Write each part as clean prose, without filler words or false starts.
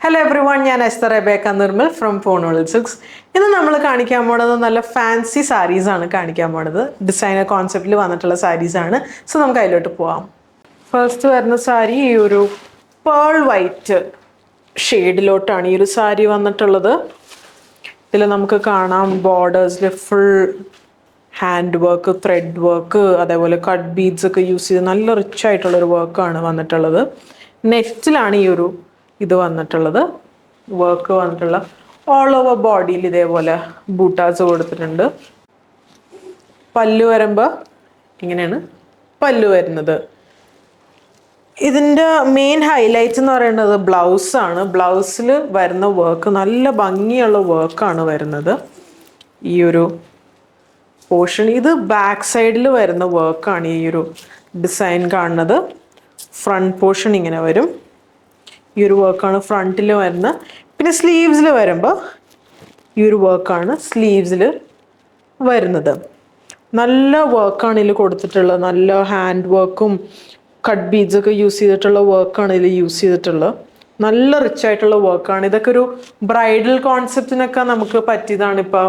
Hello everyone, I am Esther Rebecca Nirmal from Ponol Silks. This is a fancy sarees. Designer concept sarees. So we will go. First saree is pearl white shade. This saree is borders, full hand work, thread work, cut beads use rich work. Next ഇത് വന്നിട്ടുള്ളത് work വന്നിട്ടുള്ള all over ബോഡിയിൽ ഇതേപോലെ ബൂട്ടാസ് കൊടുത്തിട്ടുണ്ട്. പല്ലു വരുമ്പോൾ ഇങ്ങനെയാണ് പല്ലു വരുന്നത്. ഇതിന്റെ മെയിൻ ഹൈലൈറ്റ് എന്ന് പറയുന്നത് ബ്ലൗസ് ആണ്. ബ്ലൗസിൽ വരുന്ന വർക്ക് നല്ല ഭംഗിയുള്ള വർക്കാണ് വരുന്നത്. ഈ ഒരു പോർഷൻ ഇത് ബാക്ക് സൈഡിൽ വരുന്ന വർക്കാണ്. ഈ ഒരു ഡിസൈൻ കാണുന്നത് ഫ്രണ്ട് പോർഷൻ ഇങ്ങനെ വരും. ഈ ഒരു വർക്കാണ് ഫ്രണ്ടിൽ വരുന്നത്. പിന്നെ സ്ലീവ്സിൽ വരുമ്പോൾ ഈ ഒരു വർക്കാണ് സ്ലീവ്സിൽ വരുന്നത്. നല്ല വർക്കാണ് ഇതിൽ കൊടുത്തിട്ടുള്ളത്. നല്ല ഹാൻഡ് വർക്കും കട്ട് ബീഡ്സ് ഒക്കെ യൂസ് ചെയ്തിട്ടുള്ള വർക്കാണ് ഇതിൽ യൂസ് ചെയ്തിട്ടുള്ളത്. നല്ല റിച്ച് ആയിട്ടുള്ള വർക്കാണ്. ഇതൊക്കെ ഒരു ബ്രൈഡൽ കോൺസെപ്റ്റിനൊക്കെ നമുക്ക് പറ്റിയതാണ്. ഇപ്പം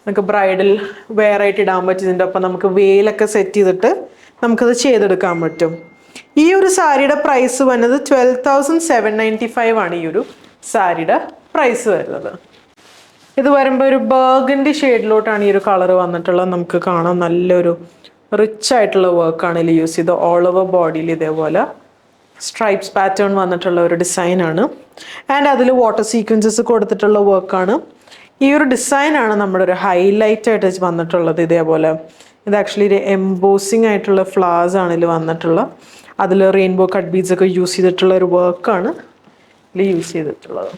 നമുക്ക് ബ്രൈഡൽ വെയർ ആയിട്ട് ഇടാൻ പറ്റിയതിൻ്റെ ഒപ്പം നമുക്ക് വെയിലൊക്കെ സെറ്റ് ചെയ്തിട്ട് നമുക്കത് ചെയ്തെടുക്കാൻ പറ്റും. ഈ ഒരു സാരിയുടെ പ്രൈസ് വന്നത് 12,795 ആണ്. ഈ ഒരു സാരിയുടെ പ്രൈസ് വരുന്നത്. ഇത് വരുമ്പോൾ ഒരു ബർഗൻഡി ഷെയ്ഡിലോട്ടാണ് ഈ ഒരു കളർ വന്നിട്ടുള്ളത്. നമുക്ക് കാണാം നല്ലൊരു റിച്ച് ആയിട്ടുള്ള വർക്കാണ് ഇതിൽ യൂസ് ചെയ്ത്. ഓൾ ഓവർ ബോഡിയിൽ ഇതേപോലെ സ്ട്രൈപ്സ് പാറ്റേൺ വന്നിട്ടുള്ള ഒരു ഡിസൈനാണ്. ആൻഡ് അതിൽ വാട്ടർ സീക്വൻസസ് കൊടുത്തിട്ടുള്ള വർക്കാണ്. ഈ ഒരു ഡിസൈനാണ് നമ്മുടെ ഒരു ഹൈലൈറ്റ് ആയിട്ട് വന്നിട്ടുള്ളത്. ഇതേപോലെ ഇത് ആക്ച്വലി ഒരു എംബോസിങ് ആയിട്ടുള്ള ഫ്ലവേഴ്സ് ആണ് ഇതിൽ വന്നിട്ടുള്ളത്. അതിൽ റെയിൻബോ കട്ട് ബീഡ്സ് ഒക്കെ യൂസ് ചെയ്തിട്ടുള്ള ഒരു വർക്കാണ് ഇതിൽ യൂസ് ചെയ്തിട്ടുള്ളത്.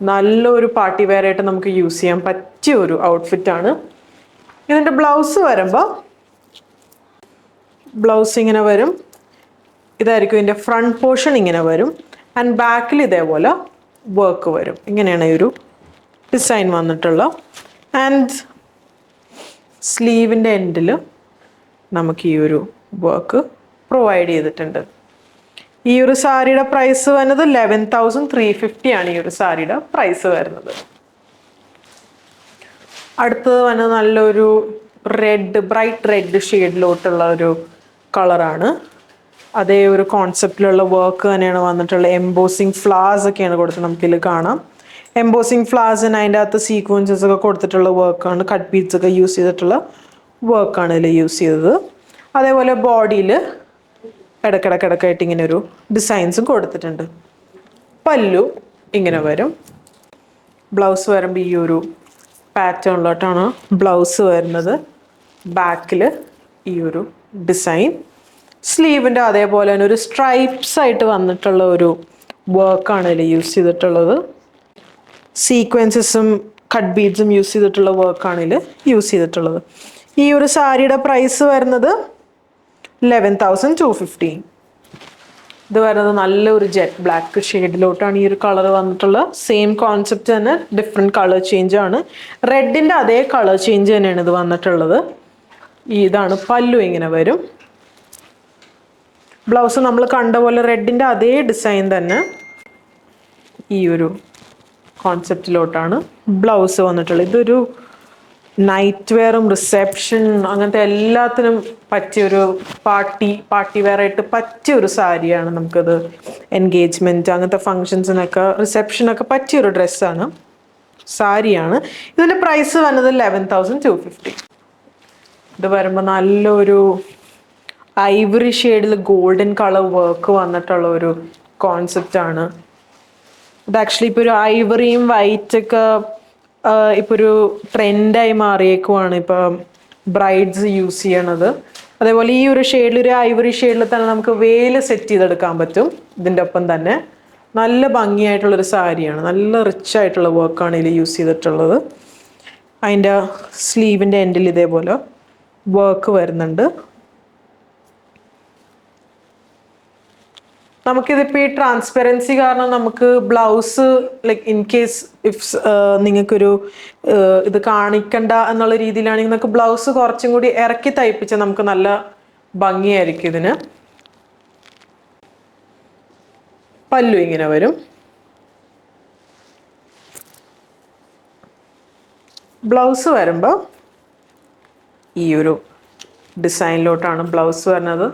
നല്ലൊരു പാർട്ടി വെയർ ആയിട്ട് നമുക്ക് യൂസ് ചെയ്യാൻ പറ്റിയ ഒരു ഔട്ട്ഫിറ്റാണ്. ഇതിൻ്റെ ബ്ലൗസ് വരുമ്പോൾ ബ്ലൗസ് ഇങ്ങനെ വരും. ഇതായിരിക്കും ഇതിൻ്റെ ഫ്രണ്ട് പോർഷൻ ഇങ്ങനെ വരും. ആൻഡ് ബാക്കിൽ ഇതേപോലെ വർക്ക് വരും. ഇങ്ങനെയാണ് ഈ ഒരു ഡിസൈൻ വന്നിട്ടുള്ള. ആൻഡ് സ്ലീവിൻ്റെ എൻഡിൽ നമുക്ക് ഈ ഒരു വർക്ക് പ്രൊവൈഡ് ചെയ്തിട്ടുണ്ട്. ഈ ഒരു സാരിയുടെ പ്രൈസ് വരുന്നത് 11,350 ആണ്. ഈ ഒരു സാരിയുടെ പ്രൈസ് വരുന്നത്. അടുത്തത് വന്നത് നല്ലൊരു റെഡ്, ബ്രൈറ്റ് റെഡ് ഷെയ്ഡിലോട്ടുള്ള ഒരു കളറാണ്. അതേ ഒരു കോൺസെപ്റ്റിലുള്ള വർക്ക് തന്നെയാണ് വന്നിട്ടുള്ളത്. എംബോസിങ് ഫ്ലവേഴ്സ് ഒക്കെയാണ് കൊടുത്തത്. നമുക്കിതിൽ കാണാം എംബോസിങ് ഫ്ലവേഴ്സിന് അതിൻ്റെ അകത്ത് സീക്വൻസസ് ഒക്കെ കൊടുത്തിട്ടുള്ള വർക്കാണ്. കട്ട് ബീഡ്സ് ഒക്കെ യൂസ് ചെയ്തിട്ടുള്ള വർക്കാണ് ഇതിൽ യൂസ് ചെയ്തത്. അതേപോലെ ബോഡിയിൽ ഇടക്കിടക്കിടക്കായിട്ട് ഇങ്ങനെ ഒരു ഡിസൈൻസും കൊടുത്തിട്ടുണ്ട്. പല്ലു ഇങ്ങനെ വരും. ബ്ലൗസ് വരുമ്പോൾ ഈ ഒരു പാറ്റേണിലോട്ടാണ് ബ്ലൗസ് വരുന്നത്. ബാക്കിൽ ഈ ഒരു ഡിസൈൻ. സ്ലീവിൻ്റെ അതേപോലെ തന്നെ ഒരു സ്ട്രൈപ്സ് ആയിട്ട് വന്നിട്ടുള്ള ഒരു വർക്കാണ് ഇതിൽ യൂസ് ചെയ്തിട്ടുള്ളത്. സീക്വൻസസും കട്ട് ബീഡ്സും യൂസ് ചെയ്തിട്ടുള്ള വർക്കാണ് ഇതിൽ യൂസ് ചെയ്തിട്ടുള്ളത്. ഈ ഒരു സാരിയുടെ പ്രൈസ് വരുന്നത് 11,250. ഇത് വരുന്നത് നല്ലൊരു ജെറ്റ് ബ്ലാക്ക് ഷെയ്ഡിലോട്ടാണ് ഈ ഒരു കളർ വന്നിട്ടുള്ളത്. സെയിം കോൺസെപ്റ്റ് തന്നെ, ഡിഫറെൻറ്റ് കളർ ചേഞ്ച് ആണ്. റെഡിൻ്റെ അതേ കളർ ചേഞ്ച് തന്നെയാണ് ഇത് വന്നിട്ടുള്ളത്. ഇതാണ് പല്ലു ഇങ്ങനെ വരും. ബ്ലൗസ് നമ്മൾ കണ്ട പോലെ റെഡിൻ്റെ അതേ ഡിസൈൻ തന്നെ ഈ ഒരു കോൺസെപ്റ്റിലോട്ടാണ് ബ്ലൗസ് വന്നിട്ടുള്ളത്. ഇതൊരു നൈറ്റ് വെയറും റിസപ്ഷൻ അങ്ങനത്തെ എല്ലാത്തിനും പറ്റിയൊരു പാർട്ടി വെയർ ആയിട്ട് പറ്റിയൊരു സാരിയാണ്. നമുക്കത് എൻഗേജ്മെൻറ്റ് അങ്ങനത്തെ ഫങ്ഷൻസിനൊക്കെ റിസപ്ഷനൊക്കെ പറ്റിയൊരു ഡ്രസ്സാണ്, സാരിയാണ്. ഇതിൻ്റെ പ്രൈസ് വന്നത് 11,250. ഇത് വരുമ്പോൾ നല്ലൊരു ഐവറി ഷെയ്ഡിൽ ഗോൾഡൻ കളർ വർക്ക് വന്നിട്ടുള്ള ഒരു കോൺസെപ്റ്റാണ്. ഇത് ആക്ച്വലി ഇപ്പോൾ ഒരു ഐവറിയും വൈറ്റൊക്കെ ഇപ്പോൾ ഒരു ട്രെൻഡായി മാറിയേക്കുവാണ് ഇപ്പം ബ്രൈഡ്സ് യൂസ് ചെയ്യണത്. അതേപോലെ ഈ ഒരു ഷെയ്ഡിൽ, ഒരു ഐവറി ഷെയ്ഡിൽ തന്നെ നമുക്ക് വേല് സെറ്റ് ചെയ്തെടുക്കാൻ പറ്റും. ഇതിൻ്റെ ഒപ്പം തന്നെ നല്ല ഭംഗിയായിട്ടുള്ളൊരു സാരിയാണ്. നല്ല റിച്ച് ആയിട്ടുള്ള വർക്കാണ് ഇതിൽ യൂസ് ചെയ്തിട്ടുള്ളത്. അതിൻ്റെ സ്ലീവിൻ്റെ എൻഡിൽ ഇതേപോലെ വർക്ക് വരുന്നുണ്ട്. നമുക്കിതിപ്പോൾ ഈ ട്രാൻസ്പെറൻസി കാരണം നമുക്ക് blouse like in case if നിങ്ങൾക്കൊരു ഇത് കാണിക്കണ്ട എന്നുള്ള രീതിയിലാണെങ്കിൽ നമുക്ക് ബ്ലൗസ് കുറച്ചും കൂടി ഇറക്കി തയ്പ്പിച്ചാൽ നമുക്ക് നല്ല ഭംഗിയായിരിക്കും ഇതിന്. പല്ലു ഇങ്ങനെ വരും. ബ്ലൗസ് വരുമ്പോൾ ഈ ഒരു ഡിസൈനിലോട്ടാണ് ബ്ലൗസ് വരുന്നത്.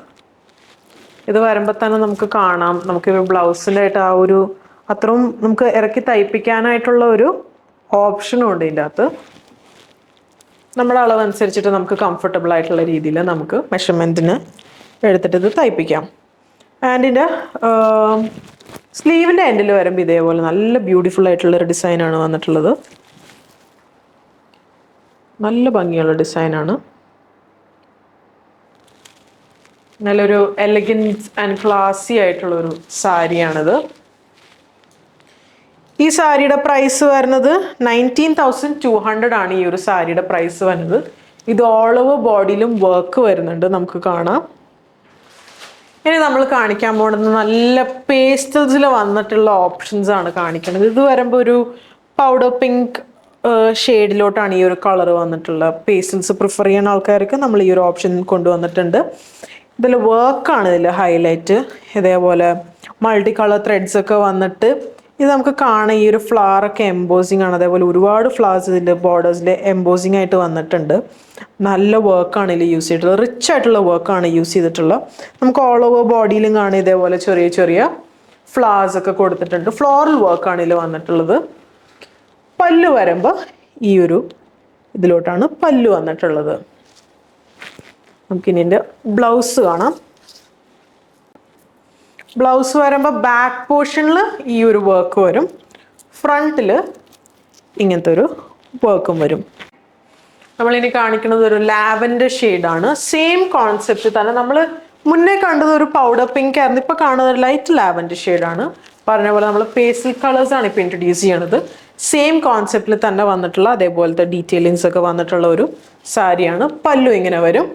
ഇത് വരുമ്പോൾ തന്നെ നമുക്ക് കാണാം, നമുക്ക് ബ്ലൗസിൻ്റെ ആയിട്ട് ആ ഒരു അത്രയും നമുക്ക് ഇറക്കി തയ്പ്പിക്കാനായിട്ടുള്ള ഒരു ഓപ്ഷനും ഉണ്ട് ഇതിൻ്റെ അകത്ത്. നമ്മുടെ അളവനുസരിച്ചിട്ട് നമുക്ക് കംഫർട്ടബിൾ ആയിട്ടുള്ള രീതിയിൽ നമുക്ക് മെഷർമെൻറ്റിന് എടുത്തിട്ട് ഇത് തയ്പ്പിക്കാം. ആൻഡിൻ്റെ സ്ലീവിൻ്റെ എൻഡിൽ വരുമ്പോൾ ഇതേപോലെ നല്ല ബ്യൂട്ടിഫുൾ ആയിട്ടുള്ളൊരു ഡിസൈനാണ് വന്നിട്ടുള്ളത്. നല്ല ഭംഗിയുള്ള ഡിസൈനാണ്. നല്ലൊരു എലഗൻസ് ആൻഡ് ക്ലാസി ആയിട്ടുള്ളൊരു സാരിയാണിത്. ഈ സാരിയുടെ പ്രൈസ് വരുന്നത് 19,200 ആണ്. ഈ ഒരു സാരിയുടെ പ്രൈസ് വരുന്നത്. ഇത് ഓൾ ഓവർ ബോഡിയിലും വർക്ക് വരുന്നുണ്ട്, നമുക്ക് കാണാം. ഇനി നമ്മൾ കാണിക്കാൻ പോകുന്നത് നല്ല പേസ്റ്റൽസിൽ വന്നിട്ടുള്ള ഓപ്ഷൻസ് ആണ് കാണിക്കുന്നത്. ഇത് വരുമ്പോൾ ഒരു പൗഡർ പിങ്ക് ഷെയ്ഡിലോട്ടാണ് ഈ ഒരു കളർ വന്നിട്ടുള്ള. പേസ്റ്റൽസ് പ്രിഫർ ചെയ്യുന്ന ആൾക്കാർക്ക് നമ്മൾ ഈ ഒരു ഓപ്ഷൻ കൊണ്ടുവന്നിട്ടുണ്ട്. ഇതിൽ വർക്കാണ് ഇതിൽ ഹൈലൈറ്റ്. ഇതേപോലെ മൾട്ടി കളർ ത്രെഡ്സ് ഒക്കെ വന്നിട്ട് ഇത് നമുക്ക് കാണാം. ഈ ഒരു ഫ്ലവറൊക്കെ എംബോസിങ് ആണ്. അതേപോലെ ഒരുപാട് ഫ്ലവേഴ്സ് ഇതിൻ്റെ ബോർഡേഴ്സിൽ എംബോസിങ് ആയിട്ട് വന്നിട്ടുണ്ട്. നല്ല വർക്കാണ് ഇതിൽ യൂസ് ചെയ്തിട്ടുള്ളത്. റിച്ച് ആയിട്ടുള്ള വർക്കാണ് യൂസ് ചെയ്തിട്ടുള്ളത്. നമുക്ക് ഓൾ ഓവർ ബോഡിയിലും കാണാം ഇതേപോലെ ചെറിയ ചെറിയ ഫ്ലവേഴ്സ് ഒക്കെ കൊടുത്തിട്ടുണ്ട്. ഫ്ലോറൽ വർക്കാണ് ഇതിൽ വന്നിട്ടുള്ളത്. പല്ലു വരുമ്പോൾ ഈ ഒരു ഇതിലോട്ടാണ് പല്ലു വന്നിട്ടുള്ളത്. നമുക്കിനി ഇതിൻ്റെ ബ്ലൗസ് കാണാം. ബ്ലൗസ് വരുമ്പോൾ ബാക്ക് പോർഷനിൽ ഈ ഒരു വർക്ക് വരും, ഫ്രണ്ടിൽ ഇങ്ങനത്തെ ഒരു വർക്കും വരും. നമ്മളിനി കാണിക്കുന്നത് ഒരു ലാവൻഡർ ഷെയ്ഡാണ്. സെയിം കോൺസെപ്റ്റ് തന്നെ. നമ്മൾ മുന്നേ കണ്ടത് ഒരു പൗഡർ പിങ്ക് ആയിരുന്നു, ഇപ്പോൾ കാണുന്നത് ഒരു ലൈറ്റ് ലാവൻഡർ ഷെയ്ഡാണ്. പറഞ്ഞ പോലെ നമ്മൾ പേസ്റ്റൽ കളേഴ്സാണ് ഇപ്പോൾ ഇൻട്രൊഡ്യൂസ് ചെയ്യണത്. സെയിം കോൺസെപ്റ്റിൽ തന്നെ വന്നിട്ടുള്ള അതേപോലത്തെ ഡീറ്റെയിലിങ്സ് ഒക്കെ വന്നിട്ടുള്ള ഒരു സാരിയാണ്. പല്ലു ഇങ്ങനെ വരും.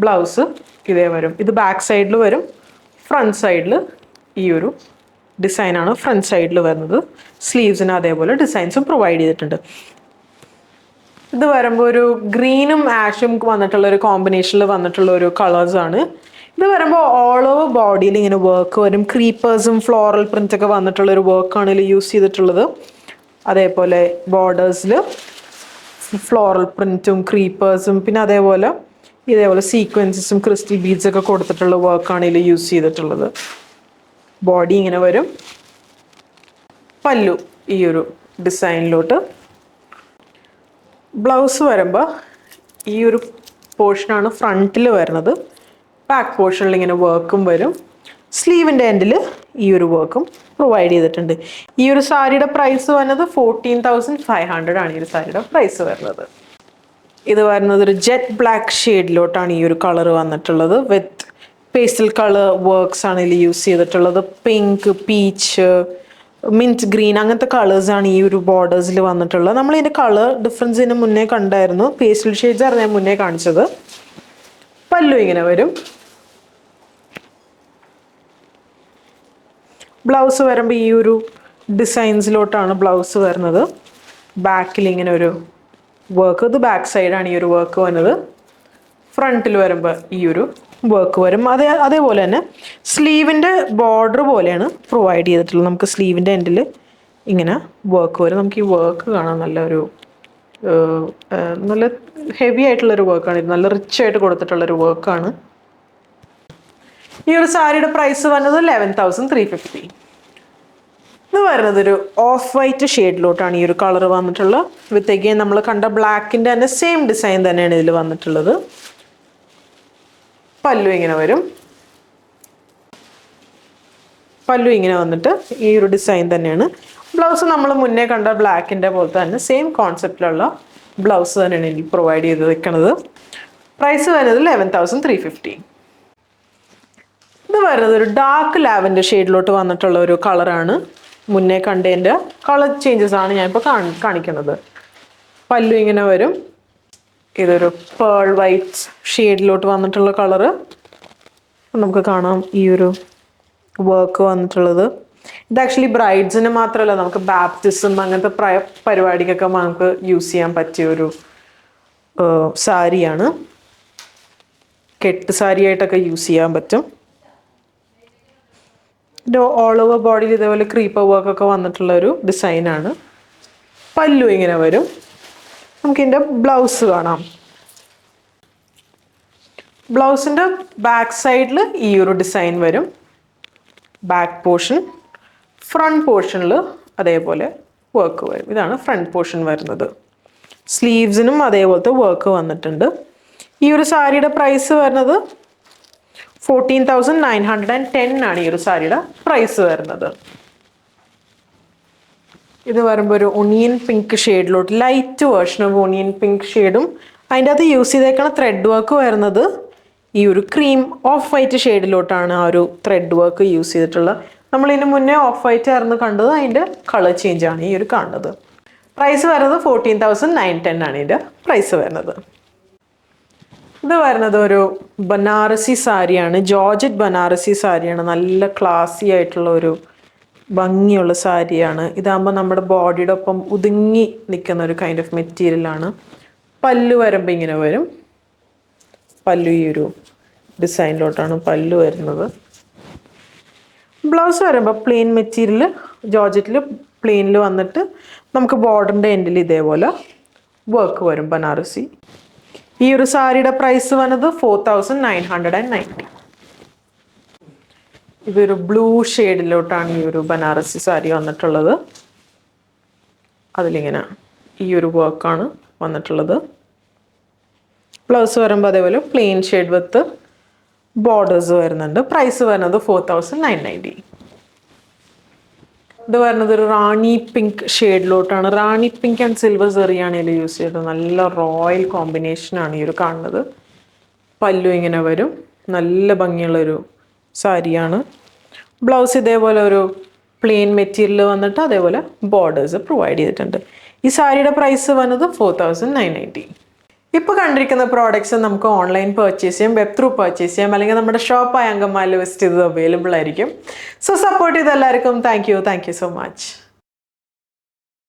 ബ്ലൗസ് ഇതേ വരും. ഇത് ബാക്ക് സൈഡിൽ വരും, ഫ്രണ്ട് സൈഡിൽ ഈ ഒരു ഡിസൈനാണ് ഫ്രണ്ട് സൈഡിൽ വരുന്നത്. സ്ലീവ്സിന് അതേപോലെ ഡിസൈൻസും പ്രൊവൈഡ് ചെയ്തിട്ടുണ്ട്. ഇത് വരുമ്പോൾ ഒരു ഗ്രീനും ആഷും വന്നിട്ടുള്ള ഒരു കോമ്പിനേഷനിൽ വന്നിട്ടുള്ള ഒരു കളേഴ്സാണ്. ഇത് വരുമ്പോൾ ഓൾ ഓവർ ബോഡിയിൽ ഇങ്ങനെ വർക്ക് വരും. ക്രീപ്പേഴ്സും ഫ്ലോറൽ പ്രിൻ്റ് ഒക്കെ വന്നിട്ടുള്ള ഒരു വർക്കാണ് ഇതിൽ യൂസ് ചെയ്തിട്ടുള്ളത്. അതേപോലെ ബോർഡേഴ്സിൽ ഫ്ലോറൽ പ്രിൻറ്റും ക്രീപ്പേഴ്സും പിന്നെ അതേപോലെ സീക്വൻസസും ക്രിസ്റ്റൽ ബീഡ്സ് ഒക്കെ കൊടുത്തിട്ടുള്ള വർക്കാണ് ഇതിൽ യൂസ് ചെയ്തിട്ടുള്ളത്. ബോഡി ഇങ്ങനെ വരും. പല്ലു ഈ ഒരു ഡിസൈനിലോട്ട്. ബ്ലൗസ് വരുമ്പോൾ ഈ ഒരു പോർഷനാണ് ഫ്രണ്ടിൽ വരുന്നത്. ബാക്ക് പോർഷനിൽ ഇങ്ങനെ വർക്കും വരും. സ്ലീവിൻ്റെ എൻഡിൽ ഈ ഒരു വർക്കും പ്രൊവൈഡ് ചെയ്തിട്ടുണ്ട്. ഈ ഒരു സാരിയുടെ പ്രൈസ് വരുന്നത് 14,500 ആണ്. ഈ ഒരു സാരിയുടെ പ്രൈസ് വരുന്നത്. ഇത് വരുന്നത് ഒരു ജെറ്റ് ബ്ലാക്ക് ഷെയ്ഡിലോട്ടാണ് ഈ ഒരു കളർ വന്നിട്ടുള്ളത്. വിത്ത് പേസ്റ്റൽ കളർ വർക്ക്സ് ആണ് ഇതിൽ യൂസ് ചെയ്തിട്ടുള്ളത്. പിങ്ക്, പീച്ച്, മിൻറ്റ് ഗ്രീൻ അങ്ങനത്തെ കളേഴ്സാണ് ഈ ഒരു ബോർഡേഴ്സിൽ വന്നിട്ടുള്ളത്. നമ്മൾ ഇതിൻ്റെ കളർ ഡിഫറൻസിന് മുന്നേ കണ്ടായിരുന്നു. പേസ്റ്റൽ ഷെയ്ഡ്സ് ആണ് ഞാൻ മുന്നേ കാണിച്ചത്. പല്ലു ഇങ്ങനെ വരും. ബ്ലൗസ് വരുമ്പോൾ ഈ ഒരു ഡിസൈൻസിലോട്ടാണ് ബ്ലൗസ് വരുന്നത്. ബാക്കിൽ ഇങ്ങനെ ഒരു വർക്ക്. ഇത് ബാക്ക് സൈഡാണ് ഈ ഒരു വർക്ക് വരുന്നത്. ഫ്രണ്ടിൽ വരുമ്പോൾ ഈ ഒരു വർക്ക് വരും. അതേപോലെ തന്നെ സ്ലീവിൻ്റെ ബോർഡർ പോലെയാണ് പ്രൊവൈഡ് ചെയ്തിട്ടുള്ളത്. നമുക്ക് സ്ലീവിൻ്റെ എൻഡിൽ ഇങ്ങനെ വർക്ക് വരും. നമുക്ക് ഈ വർക്ക് കാണാൻ നല്ല ഹെവി ആയിട്ടുള്ളൊരു വർക്കാണ്. ഇത് നല്ല റിച്ച് ആയിട്ട് കൊടുത്തിട്ടുള്ളൊരു വർക്കാണ്. ഈ ഒരു സാരിയുടെ പ്രൈസ് വന്നത് 11,350. ഇത് വരുന്നത് ഒരു ഓഫ് വൈറ്റ് ഷെയ്ഡിലോട്ടാണ് ഈ ഒരു കളർ വന്നിട്ടുള്ളത്. വിത്ത് അഗെയിൻ നമ്മൾ കണ്ട ബ്ലാക്കിൻ്റെ തന്നെ സെയിം ഡിസൈൻ തന്നെയാണ് ഇതിൽ വന്നിട്ടുള്ളത്. പല്ലു ഇങ്ങനെ വരും. പല്ലു ഇങ്ങനെ വന്നിട്ട് ഈ ഒരു ഡിസൈൻ തന്നെയാണ്. ബ്ലൗസ് നമ്മൾ മുന്നേ കണ്ട ബ്ലാക്കിൻ്റെ പോലത്തെ തന്നെ സെയിം കോൺസെപ്റ്റിലുള്ള ബ്ലൗസ് തന്നെയാണ് ഇതിൽ പ്രൊവൈഡ് ചെയ്ത് വെക്കുന്നത്. പ്രൈസ് വരുന്നത് 11,350. ഇത് വരുന്നത് ഒരു ഡാർക്ക് ലാവൻഡർ ഷെയ്ഡിലോട്ട് വന്നിട്ടുള്ള ഒരു കളറാണ്. മുന്നേ കണ്ടതിൻ്റെ കളർ ചേഞ്ചസ് ആണ് ഞാനിപ്പോൾ കാണിക്കുന്നത്. പല്ലു ഇങ്ങനെ വരും. ഇതൊരു പേൾ വൈറ്റ് ഷെയ്ഡിലോട്ട് വന്നിട്ടുള്ള കളറ് നമുക്ക് കാണാം. ഈ ഒരു വർക്ക് വന്നിട്ടുള്ളത് ഇത് ആക്ച്വലി ബ്രൈഡ്സിന് മാത്രമല്ല, നമുക്ക് ബാപ്റ്റിസം അങ്ങനത്തെ പരിപാടിക്കൊക്കെ നമുക്ക് യൂസ് ചെയ്യാൻ പറ്റിയ ഒരു സാരിയാണ്. കെട്ട് സാരിയായിട്ടൊക്കെ യൂസ് ചെയ്യാൻ പറ്റും. ഇതിൻ്റെ ഓൾ ഓവർ ബോഡിയിൽ ഇതേപോലെ ക്രീപ്പർ വർക്ക് ഒക്കെ വന്നിട്ടുള്ള ഒരു ഡിസൈനാണ്. പല്ലു ഇങ്ങനെ വരും. നമുക്കിതിൻ്റെ ബ്ലൗസ് കാണാം. ബ്ലൗസിൻ്റെ ബാക്ക് സൈഡിൽ ഈ ഒരു ഡിസൈൻ വരും. Back portion. ഫ്രണ്ട് പോർഷനിൽ അതേപോലെ വർക്ക് വരും. ഇതാണ് ഫ്രണ്ട് പോർഷൻ വരുന്നത്. സ്ലീവ്സിനും അതേപോലത്തെ വർക്ക് വന്നിട്ടുണ്ട്. ഈ ഒരു സാരിയുടെ പ്രൈസ് വരുന്നത് 14,910 ആണ് ഈ ഒരു സാരിയുടെ പ്രൈസ് വരുന്നത്. ഇത് വരുമ്പോൾ ഒരു ഒണിയൻ പിങ്ക് ഷെയ്ഡിലോട്ട്, light version of onion pink ഷെയ്ഡും അതിൻ്റെ അകത്ത് യൂസ് ചെയ്തേക്കണ ത്രെഡ് വർക്ക് വരുന്നത് ഈ ഒരു ക്രീം ഓഫ് വൈറ്റ് ഷെയ്ഡിലോട്ടാണ് ആ ഒരു ത്രെഡ് വർക്ക് യൂസ് ചെയ്തിട്ടുള്ളത്. നമ്മളിതിന് മുന്നേ ഓഫ് വൈറ്റ് ആയിരുന്നു കണ്ടത്, അതിൻ്റെ കളർ ചേഞ്ച് ആണ് ഈ ഒരു കാണുന്നത്. പ്രൈസ് വരുന്നത് 14,910 ആണ് ഇതിൻ്റെ പ്രൈസ് വരുന്നത്. ഇത് വരുന്നത് ഒരു ബനാറസി സാരിയാണ്. ജോർജറ്റ് ബനാറസി സാരിയാണ്. നല്ല ക്ലാസി ആയിട്ടുള്ള ഒരു ഭംഗിയുള്ള സാരിയാണ്. ഇതാകുമ്പോൾ നമ്മുടെ ബോഡിയുടെ ഒപ്പം ഒതുങ്ങി നിൽക്കുന്ന ഒരു കൈൻഡ് ഓഫ് മെറ്റീരിയലാണ്. പല്ലു വരുമ്പോൾ ഇങ്ങനെ വരും. പല്ലു ഈ ഒരു ഡിസൈനിലോട്ടാണ് പല്ലു വരുന്നത്. ബ്ലൗസ് വരുമ്പോൾ പ്ലെയിൻ മെറ്റീരിയൽ ജോർജറ്റിൽ പ്ലെയിനിൽ വന്നിട്ട് നമുക്ക് ബോർഡറിൻ്റെ എൻഡിൽ ഇതേപോലെ വർക്ക് വരും ബനാറസി. ഈ ഒരു സാരിയുടെ പ്രൈസ് വന്നത് 4,990. ഇതൊരു ബ്ലൂ ഷെയ്ഡിലോട്ടാണ് ഈ ഒരു ബനാറസി സാരി വന്നിട്ടുള്ളത്. അതിലിങ്ങനെ ഈ ഒരു വർക്കാണ് വന്നിട്ടുള്ളത്. ബ്ലൗസ് വരുമ്പോൾ അതേപോലെ പ്ലെയിൻ ഷെയ്ഡ് വിത്ത് ബോർഡേഴ്സ് വരുന്നുണ്ട്. പ്രൈസ് വരുന്നത് 4,990. ഇത് വരുന്നത് ഒരു റാണി പിങ്ക് ഷെയ്ഡിലോട്ടാണ്. റാണി പിങ്ക് ആൻഡ് സിൽവർ സെറിയാണ് ഇതിൽ യൂസ് ചെയ്തത്. നല്ല റോയൽ കോമ്പിനേഷനാണ് ഈ ഒരു കാണുന്നത്. പല്ലു ഇങ്ങനെ വരും. നല്ല ഭംഗിയുള്ളൊരു സാരിയാണ്. ബ്ലൗസ് ഇതേപോലെ ഒരു പ്ലെയിൻ മെറ്റീരിയൽ വന്നിട്ട് അതേപോലെ ബോർഡേഴ്സ് പ്രൊവൈഡ് ചെയ്തിട്ടുണ്ട്. ഈ സാരിയുടെ പ്രൈസ് വന്നത് 4,990. ഇപ്പോൾ കണ്ടിരിക്കുന്ന പ്രോഡക്റ്റ്സ് നമുക്ക് ഓൺലൈൻ പർച്ചേസ് ചെയ്യാം, വെബ് ത്രൂ പർച്ചേസ് ചെയ്യാം, അല്ലെങ്കിൽ നമ്മുടെ ഷോപ്പായ അങ്കമാലിയിൽ വിസിറ്റ് ചെയ്ത് അവൈലബിൾ ആയിരിക്കും. സോ സപ്പോർട്ട് ചെയ്ത എല്ലാവർക്കും താങ്ക് യു സോ മച്ച്.